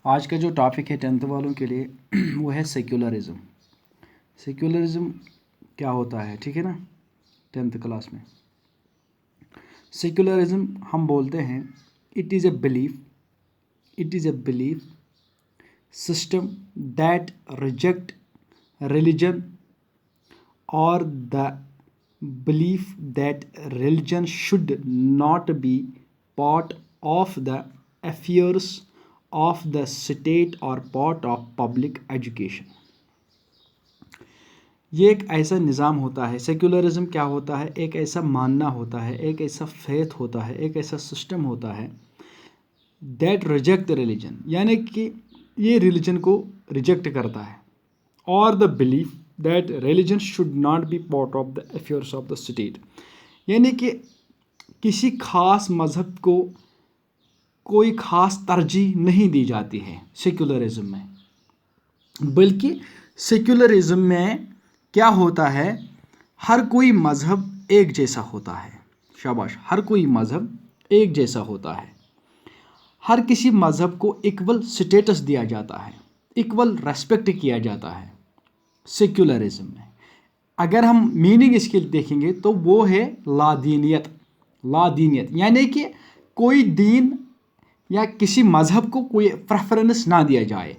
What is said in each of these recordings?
آج کا جو ٹاپک ہے 10th والوں کے لیے وہ ہے سیکولرزم. سیکولرزم کیا ہوتا ہے؟ ٹھیک ہے نا. 10th کلاس میں سیکولرزم ہم بولتے ہیں it is a belief system that reject religion اور دا belief that religion should not be part of the affairs of the state or part of public education. یہ ایک ایسا نظام ہوتا ہے. سیکولرزم کیا ہوتا ہے؟ ایک ایسا ماننا ہوتا ہے، ایک ایسا فیتھ ہوتا ہے، ایک ایسا سسٹم ہوتا ہے دیٹ ریجیکٹ ریلیجن، یعنی کہ یہ ریلیجن کو ریجیکٹ کرتا ہے، اور the belief that religion should not be part of the affairs of the state، یعنی کہ کسی خاص مذہب کو کوئی خاص ترجیح نہیں دی جاتی ہے سیکولرزم میں. بلکہ سیکولرزم میں کیا ہوتا ہے؟ ہر کوئی مذہب ایک جیسا ہوتا ہے. شاباش. ہر کوئی مذہب ایک جیسا ہوتا ہے. ہر کسی مذہب کو ایکول سٹیٹس دیا جاتا ہے، ایکول ریسپیکٹ کیا جاتا ہے سیکولرزم میں. اگر ہم میننگ اس کے دیکھیں گے تو وہ ہے لادینیت. یعنی کہ کوئی دین یا کسی مذہب کو کوئی پریفرنس نہ دیا جائے،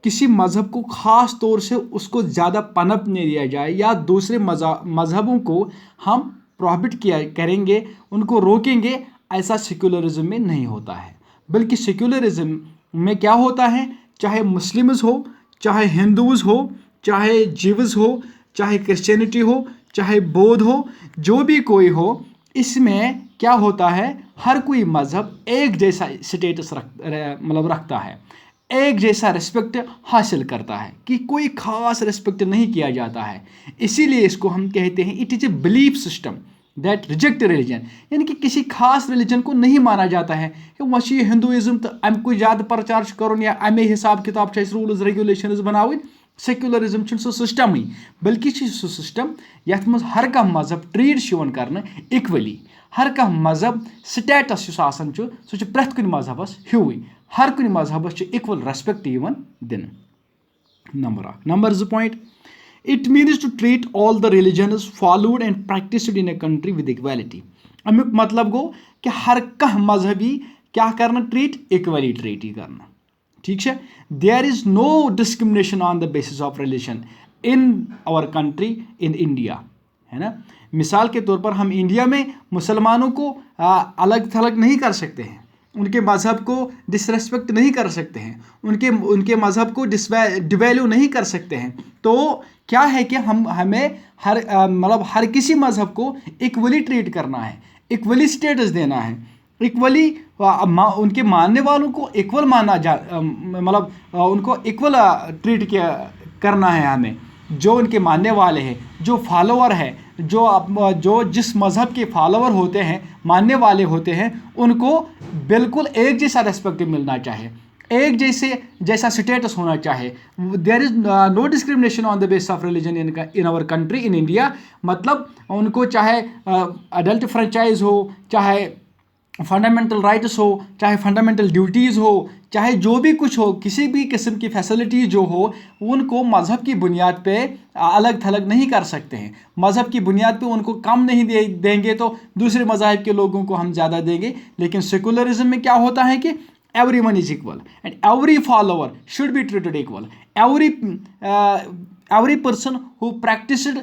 کسی مذہب کو خاص طور سے اس کو زیادہ پنپ نہیں دیا جائے، یا دوسرے مذہبوں کو ہم پروہبٹ کریں گے، ان کو روکیں گے. ایسا سیکولرزم میں نہیں ہوتا ہے. بلکہ سیکولرزم میں کیا ہوتا ہے؟ چاہے مسلمز ہو، چاہے ہندوز ہو، چاہے جیوز ہو، چاہے کرسچینٹی ہو، چاہے بودھ ہو، جو بھی کوئی ہو، اس میں کیا ہوتا ہے؟ ہر کوئی مذہب ایک جیسا سٹیٹس رکھتا ہے، ایک جیسا رسپیکٹ حاصل کرتا ہے، کہ کوئی خاص رسپیکٹ نہیں کیا جاتا ہے. اسی لیے اس کو ہم کہتے ہیں it is a belief system that reject religion, یعنی کہ کسی خاص ریلیجن کو نہیں مانا جاتا ہے کہ وہ یہ ہندوازم تو ام کو زیادہ پرچار کرن یا امے حساب کتاب رولز ریگولیشنز بناؤن. سیکولرزم چھُنہٕ سُہ سسٹمٕے، بلکہ چھُ سُہ سسٹم یتھ منٛز ہر کانٛہہ مذہب ٹریٖٹ چھُ یِوان کرنہٕ اِکولی. ہر کانٛہہ مذہب سٹیٹس یُس آسان چھُ سُہ چھُ پرٛٮ۪تھ کُنہِ مذہبس ہیوٗوٕے. ہر کُنہِ مذہبس چھُ اِکول ریسپیکٹ یِوان دِنہٕ. Number 1. Number 2 point, it means to treat all the religions followed and practised in a country with equality. امیُک مطلب گوٚو کہ ہر کانٛہہ مذہب یی کیٛاہ کرنہٕ ٹریٖٹ؟ اِکولی ٹریٖٹ یی کرنہٕ. ٹھیک ہے. There is no discrimination on the basis of religion in our country in India, ہے نا. مثال کے طور پر ہم انڈیا میں مسلمانوں کو الگ تھلگ نہیں کر سکتے ہیں، ان کے مذہب کو ڈس ریسپیکٹ نہیں کر سکتے ہیں، ان کے مذہب کو ڈیویلیو نہیں کر سکتے ہیں. تو کیا ہے کہ ہمیں ہر کسی مذہب کو ایکولی ٹریٹ کرنا ہے، ایکولی اسٹیٹس دینا ہے، ایکولی ان کے ماننے والوں کو ایکول ان کو ایکول ٹریٹ کرنا ہے ہمیں. جو ان کے ماننے والے ہیں، جو فالوور ہے، جو جس مذہب کے فالوور ہوتے ہیں، ماننے والے ہوتے ہیں، ان کو بالکل ایک جیسا ریسپیکٹ ملنا چاہیے، ایک جیسا سٹیٹس ہونا چاہیے. There is no discrimination on the base of religion in our country in India. مطلب ان کو چاہے اڈلٹ فرنچائز ہو، چاہے فنڈامنٹل رائٹس ہو، چاہے فنڈامنٹل ڈیوٹیز ہو، چاہے جو بھی کچھ ہو، کسی بھی قسم کی فیسلٹیز جو ہو، ان کو مذہب کی بنیاد پہ الگ تھلگ نہیں کر سکتے ہیں. مذہب کی بنیاد پہ ان کو کم نہیں دیں گے تو دوسرے مذاہب کے لوگوں کو ہم زیادہ دیں گے. لیکن سیکولرزم میں کیا ہوتا ہے کہ everyone is equal and every follower should be treated equal. Every person who practised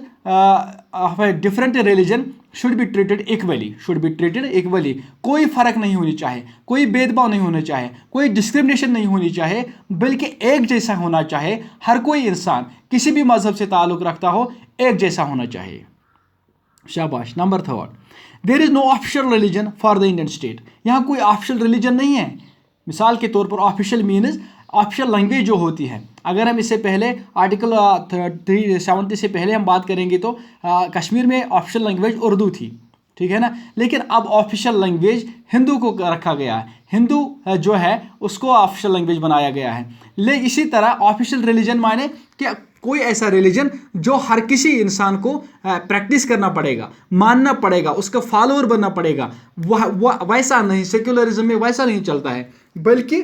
different religion should be treated equally. کوئی فرق نہیں ہونی چاہیے، کوئی بید بھاؤ نہیں ہونا چاہیے، کوئی ڈسکرمنیشن نہیں ہونی چاہیے، بلکہ ایک جیسا ہونا چاہیے. ہر کوئی انسان کسی بھی مذہب سے تعلق رکھتا ہو ایک جیسا ہونا چاہیے. شاباش. Number 3، there is no official religion for the Indian state. یہاں کوئی آفیشیل ریلیجن نہیں ہے. مثال کے طور پر آفیشیل مینز آفیشیل لینگویج جو ہوتی ہے. اگر ہم اس سے پہلے آرٹیکل 370 سے پہلے ہم بات کریں گے تو کشمیر میں آفیشیل لینگویج اردو تھی، ٹھیک ہے نا. لیکن اب آفیشیل لینگویج ہندو کو رکھا گیا ہے، ہندو جو ہے اس کو آفیشیل لینگویج بنایا گیا ہے. اسی طرح آفیشیل ریلیجن مانے کہ کوئی ایسا ریلیجن جو ہر کسی انسان کو پریکٹس کرنا پڑے گا، ماننا پڑے گا، اس کا فالوور بننا پڑے گا. ویسا نہیں، سیکولرزم میں ویسا نہیں چلتا ہے، بلکہ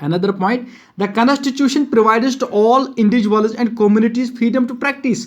Another point, the constitution provides to all individuals and communities freedom to practice.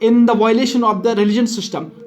in the violation of the religion system,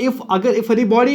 if anybody